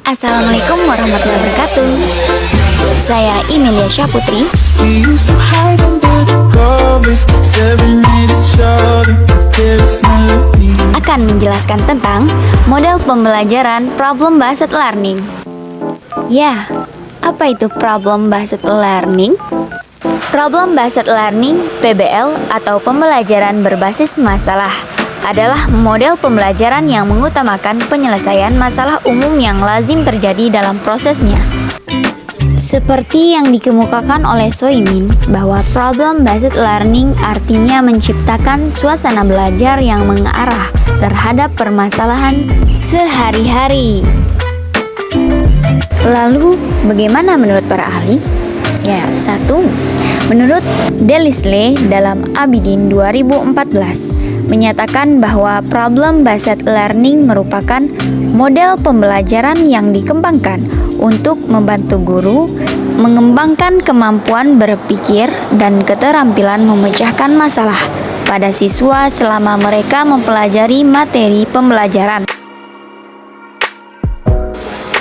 Assalamualaikum warahmatullahi wabarakatuh. Saya Imelia Syahputri akan menjelaskan tentang model pembelajaran problem-based learning. Ya, apa itu problem-based learning? Problem-based learning (PBL) atau pembelajaran berbasis masalah adalah model pembelajaran yang mengutamakan penyelesaian masalah umum yang lazim terjadi dalam prosesnya. Seperti yang dikemukakan oleh Soimin, bahwa problem-based learning artinya menciptakan suasana belajar yang mengarah terhadap permasalahan sehari-hari. Lalu, bagaimana menurut para ahli? Ya, 1. Menurut Delisle dalam Abidin 2014, menyatakan bahwa problem-based learning merupakan model pembelajaran yang dikembangkan untuk membantu guru mengembangkan kemampuan berpikir dan keterampilan memecahkan masalah pada siswa selama mereka mempelajari materi pembelajaran.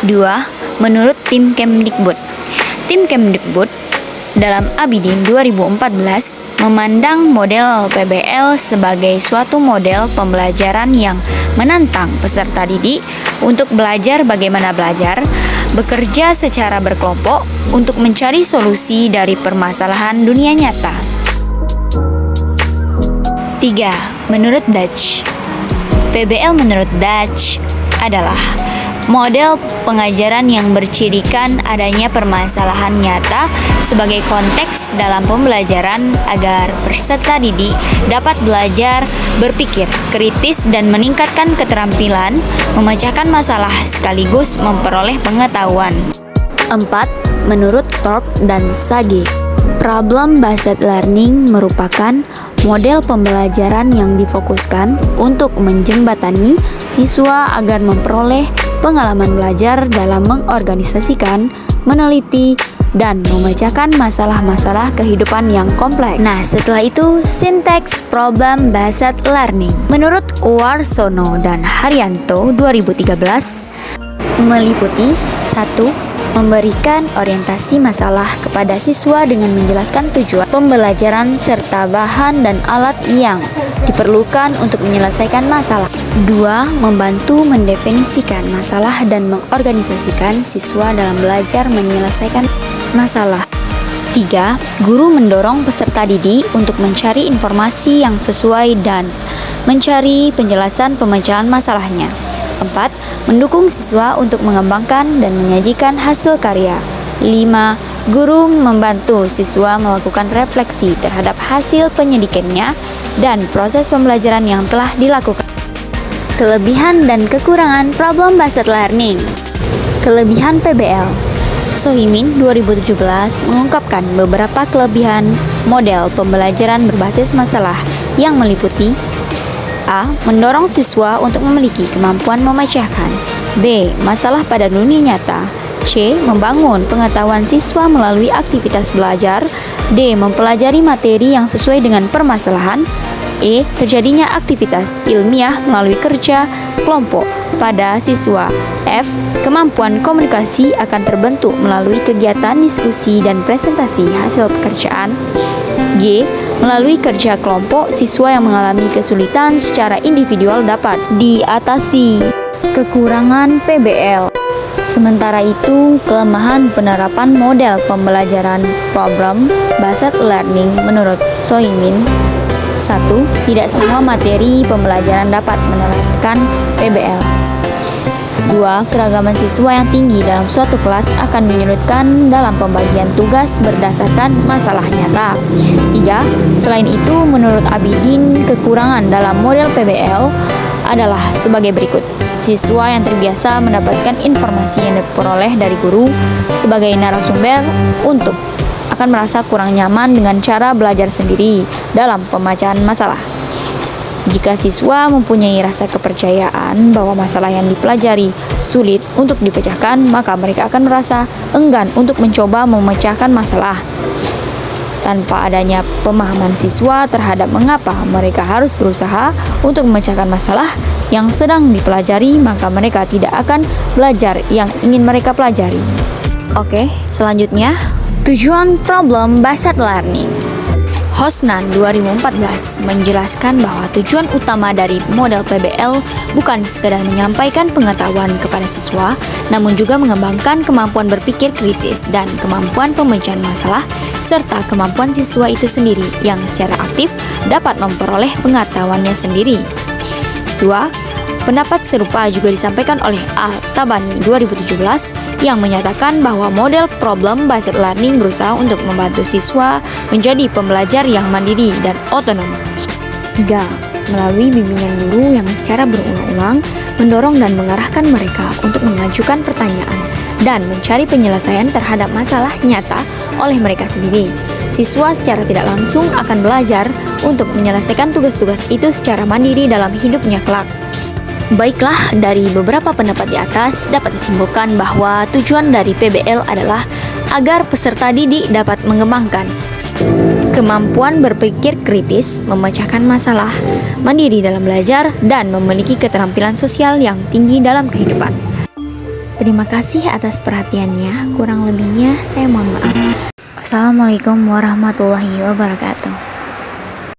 2. Menurut tim Kemdikbud. Tim Kemdikbud dalam Abidin 2014 memandang model PBL sebagai suatu model pembelajaran yang menantang peserta didik untuk belajar bagaimana belajar, bekerja secara berkelompok untuk mencari solusi dari permasalahan dunia nyata. 3. Menurut Dutch, PBL menurut Dutch adalah model pengajaran yang bercirikan adanya permasalahan nyata sebagai konteks dalam pembelajaran agar peserta didik dapat belajar, berpikir kritis dan meningkatkan keterampilan memecahkan masalah sekaligus memperoleh pengetahuan. 4. Menurut Thorpe dan Sage, problem-based learning merupakan model pembelajaran yang difokuskan untuk menjembatani siswa agar memperoleh pengalaman belajar dalam mengorganisasikan, meneliti, dan memecahkan masalah-masalah kehidupan yang kompleks. Nah, setelah itu, sinteks problem-based learning. Menurut Warsono dan Haryanto 2013, meliputi 1. Memberikan orientasi masalah kepada siswa dengan menjelaskan tujuan pembelajaran serta bahan dan alat yang diperlukan untuk menyelesaikan masalah. 2. Membantu mendefinisikan masalah dan mengorganisasikan siswa dalam belajar menyelesaikan masalah. 3. Guru mendorong peserta didik untuk mencari informasi yang sesuai dan mencari penjelasan pemecahan masalahnya. 4. Mendukung siswa untuk mengembangkan dan menyajikan hasil karya. 5. Guru membantu siswa melakukan refleksi terhadap hasil penyidikannya dan proses pembelajaran yang telah dilakukan. Kelebihan dan kekurangan problem-based learning. Kelebihan PBL. Soimin 2017 mengungkapkan beberapa kelebihan model pembelajaran berbasis masalah yang meliputi: A. Mendorong siswa untuk memiliki kemampuan memecahkan. B. Masalah pada dunia nyata. C. Membangun pengetahuan siswa melalui aktivitas belajar. D. Mempelajari materi yang sesuai dengan permasalahan. E. Terjadinya aktivitas ilmiah melalui kerja kelompok pada siswa. F. Kemampuan komunikasi akan terbentuk melalui kegiatan diskusi dan presentasi hasil pekerjaan. G. Melalui kerja kelompok, siswa yang mengalami kesulitan secara individual dapat diatasi. Kekurangan PBL. Sementara itu, kelemahan penerapan model pembelajaran problem-based learning menurut Soimin: 1. Tidak semua materi pembelajaran dapat menerapkan PBL. 2. Keragaman siswa yang tinggi dalam suatu kelas akan menyulitkan dalam pembagian tugas berdasarkan masalah nyata. 3. Selain itu, menurut Abidin, kekurangan dalam model PBL adalah sebagai berikut. Siswa yang terbiasa mendapatkan informasi yang diperoleh dari guru sebagai narasumber untuk akan merasa kurang nyaman dengan cara belajar sendiri dalam pemecahan masalah. Jika siswa mempunyai rasa kepercayaan bahwa masalah yang dipelajari sulit untuk dipecahkan, maka mereka akan merasa enggan untuk mencoba memecahkan masalah. Tanpa adanya pemahaman siswa terhadap mengapa mereka harus berusaha untuk memecahkan masalah yang sedang dipelajari, maka mereka tidak akan belajar yang ingin mereka pelajari. Oke, selanjutnya, tujuan problem-based learning. Hosnan 2014 menjelaskan bahwa tujuan utama dari model PBL bukan sekadar menyampaikan pengetahuan kepada siswa, namun juga mengembangkan kemampuan berpikir kritis dan kemampuan pemecahan masalah, serta kemampuan siswa itu sendiri yang secara aktif dapat memperoleh pengetahuannya sendiri. 2. Pendapat serupa juga disampaikan oleh Al-Tabani 2017 yang menyatakan bahwa model problem-based learning berusaha untuk membantu siswa menjadi pembelajar yang mandiri dan otonom. 3. Melalui bimbingan guru yang secara berulang-ulang mendorong dan mengarahkan mereka untuk mengajukan pertanyaan dan mencari penyelesaian terhadap masalah nyata oleh mereka sendiri. Siswa secara tidak langsung akan belajar untuk menyelesaikan tugas-tugas itu secara mandiri dalam hidupnya kelak. Baiklah, dari beberapa pendapat di atas dapat disimpulkan bahwa tujuan dari PBL adalah agar peserta didik dapat mengembangkan kemampuan berpikir kritis, memecahkan masalah, mandiri dalam belajar, dan memiliki keterampilan sosial yang tinggi dalam kehidupan. Terima kasih atas perhatiannya, kurang lebihnya saya mohon maaf. Assalamualaikum warahmatullahi wabarakatuh.